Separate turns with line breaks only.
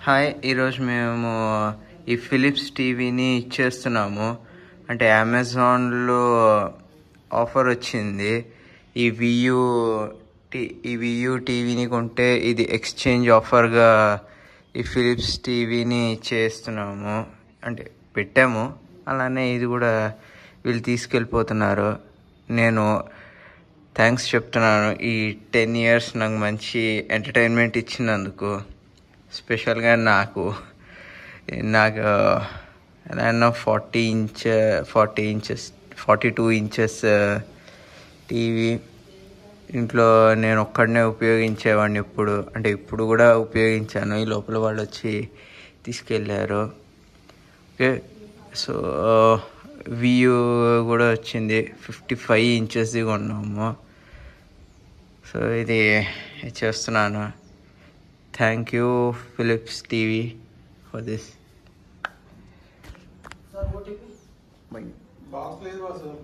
Hi, ఈరోజు మేము ఈ ఫిలిప్స్ టీవీని ఇచ్చేస్తున్నాము. అంటే అమెజాన్లో ఆఫర్ వచ్చింది. ఈ వియూ టీవీని కొంటే ఇది ఎక్స్చేంజ్ ఆఫర్గా ఈ ఫిలిప్స్ టీవీని చేస్తున్నాము. అంటే పెట్టాము, అలానే ఇది కూడా వీళ్ళు తీసుకెళ్ళిపోతున్నారు. నేను థ్యాంక్స్ చెప్తున్నాను ఈ 10 years నాకు మంచి ఎంటర్టైన్మెంట్ ఇచ్చినందుకు. స్పెషల్గా నాకు ఎలా 42 inches టీవీ ఇంట్లో నేను ఒక్కడనే ఉపయోగించేవాడిని. ఇప్పుడు కూడా ఉపయోగించాను. ఈ లోపల వాళ్ళు వచ్చి తీసుకెళ్ళారు. ఓకే, సో వియూ కూడా వచ్చింది. 55 inches కొన్నాము. సో ఇది చేస్తున్నాను. Thank you Philips TV for this.
Sir, OTP? Box లేదు sir.